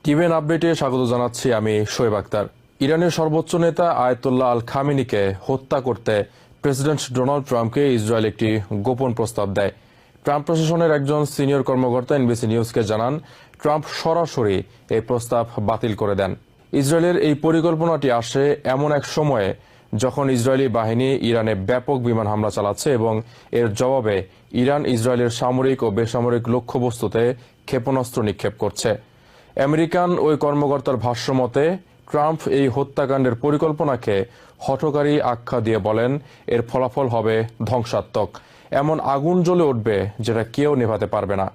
TVN আপডেটে স্বাগত জানাচ্ছি আমি শোয়েব আক্তার। ইরানের সর্বোচ্চ নেতা আয়াতুল্লাহ আল খামেনিকে হত্যা করতে প্রেসিডেন্ট ডোনাল্ড ট্রাম্পকে ইসরায়েল একটি গোপন প্রস্তাব দেয়। ট্রাম্প প্রশাসনের একজন সিনিয়র কর্মকর্তা এনবিসি নিউজকে জানান, ট্রাম্প সরাসরি এই প্রস্তাব বাতিল করে দেন। ইসরায়েলের এই পরিকল্পনাটি আসে এমন এক সময়ে যখন ইসরায়েলি বাহিনী ইরানে ব্যাপক বিমান হামলা চালাচ্ছে এবং এর জবাবে ইরান ইসরায়েলের সামরিক ও বেসামরিক লক্ষ্যবস্তুতে ক্ষেপণাস্ত্র নিক্ষেপ করছে। আমেরিকান ওই কর্মকর্তার ভাষ্যমতে, ট্রাম্প এই হত্যাকাণ্ডের পরিকল্পনাকে হঠকারী আখ্যা দিয়ে বলেন, এর ফলাফল হবে ধ্বংসাত্মক। এমন আগুন জ্বলে উঠবে যেটা কেউ নেভাতে পারবে না।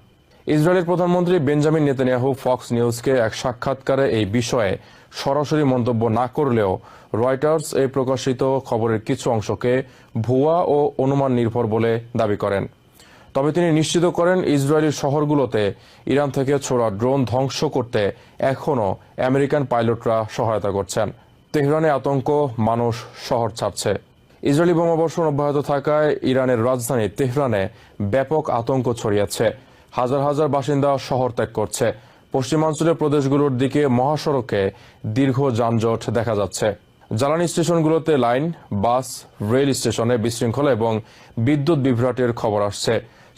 ইসরায়েলের প্রধানমন্ত্রী বেঞ্জামিন নেতানিয়াহু ফক্স নিউজকে এক সাক্ষাৎকারে এই বিষয়ে সরাসরি মন্তব্য না করলেও রয়টার্স এই প্রকাশিত খবরের কিছু অংশকে ভুয়া ও অনুমান নির্ভর বলে দাবি করেন। তবে তিনি নিশ্চিত করেন, ইসরায়েলি শহরগুলোতে ইরান থেকে ছোড়া ড্রোন ধ্বংস করতে এখনও আমেরিকান পাইলটরা সহায়তা করছেন। তেহরানে আতঙ্ক, মানুষ শহর ছাড়ছে। ইসরায়েলি বোমাবর্ষণ অব্যাহত থাকায় ইরানের রাজধানী তেহরানে ব্যাপক আতঙ্ক ছড়িয়েছে। হাজার হাজার বাসিন্দা শহর ত্যাগ করছে। পশ্চিমাঞ্চলের প্রদেশগুলোর দিকে মহাসড়কে দীর্ঘ যানজট দেখা যাচ্ছে। জ্বালানি স্টেশনগুলোতে লাইন, বাস, রেল স্টেশনে বিশৃঙ্খলা এবং বিদ্যুৎ বিভ্রাটের খবর আসছে।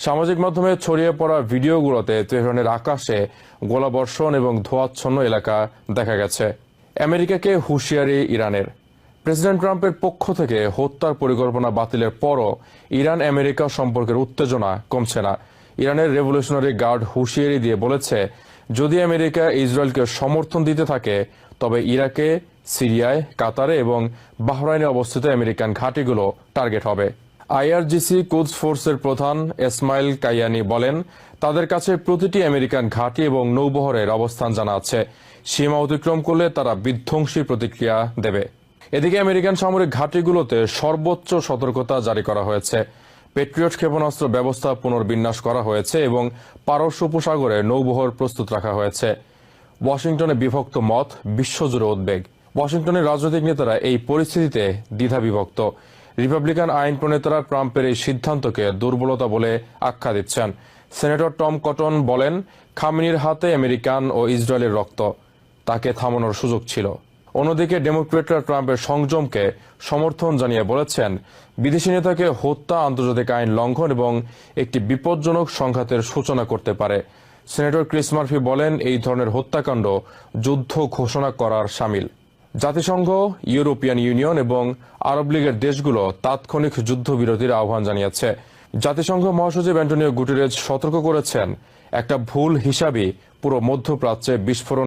সামাজিক মাধ্যমে ছড়িয়ে পড়া ভিডিওগুলোতে তেহরানের আকাশে গোলাবর্ষণ এবং ধোঁয়াচ্ছন্ন এলাকা দেখা গেছে। আমেরিকাকে হুঁশিয়ারি ইরানের। প্রেসিডেন্ট ট্রাম্পের পক্ষ থেকে হত্যার পরিকল্পনা বাতিলের পরও ইরান আমেরিকা সম্পর্কের উত্তেজনা কমছে না। ইরানের রেভলিউশনারি গার্ড হুঁশিয়ারি দিয়ে বলেছে, যদি আমেরিকা ইসরায়েলকে সমর্থন দিতে থাকে তবে ইরাকে, সিরিয়ায়, কাতারে এবং বাহরাইনে অবস্থিত আমেরিকান ঘাঁটিগুলো টার্গেট হবে। আইআরজিসি কুদস ফোর্সের প্রধান ইসমাইল কাইয়ানি বলেন, তাদের কাছে প্রতিটি আমেরিকান ঘাঁটি এবং নৌবহরের অবস্থান জানা আছে। সীমা অতিক্রম করলে তারা বিধ্বংসী প্রতিক্রিয়া দেবে। এদিকে আমেরিকান সামরিক ঘাঁটিগুলোতে সর্বোচ্চ সতর্কতা জারি করা হয়েছে। পেট্রিয়ট ক্ষেপণাস্ত্র ব্যবস্থা পুনর্বিন্যাস করা হয়েছে এবং পারস্য উপসাগরে নৌবহর প্রস্তুত রাখা হয়েছে। ওয়াশিংটনে বিভক্ত মত, বিশ্বজুড়ে উদ্বেগ। ওয়াশিংটনের রাজনৈতিক নেতারা এই পরিস্থিতিতে দ্বিধা বিভক্ত। রিপাবলিকান আইন প্রণেতারা ট্রাম্পের এই সিদ্ধান্তকে দুর্বলতা বলে আখ্যা দিচ্ছেন। সেনেটর টম কটন বলেন, খামেনির হাতে আমেরিকান ও ইসরায়েলের রক্ত, তাকে থামানোর সুযোগ ছিল। অন্যদিকে ডেমোক্রেটরা ট্রাম্পের সংযমকে সমর্থন জানিয়ে বলেছেন, বিদেশি নেতাকে হত্যা আন্তর্জাতিক আইন লঙ্ঘন এবং একটি বিপজ্জনক সংঘাতের সূচনা করতে পারে। সেনেটর ক্রিস মার্ফি বলেন, এই ধরনের হত্যাকাণ্ড যুদ্ধ ঘোষণা করার শামিল। জাতিসংঘ, ইউরোপিয়ান ইউনিয়ন এবং আরব লীগের দেশগুলো তাৎক্ষণিক যুদ্ধবিরতির আহ্বান জানিয়েছে। জাতিসংঘ মহাসচিব অ্যান্টোনিও গুটেরেজ সতর্ক করেছেন, একটা ভুল হিসাবই পুরো মধ্যপ্রাচ্যে বিস্ফোরণ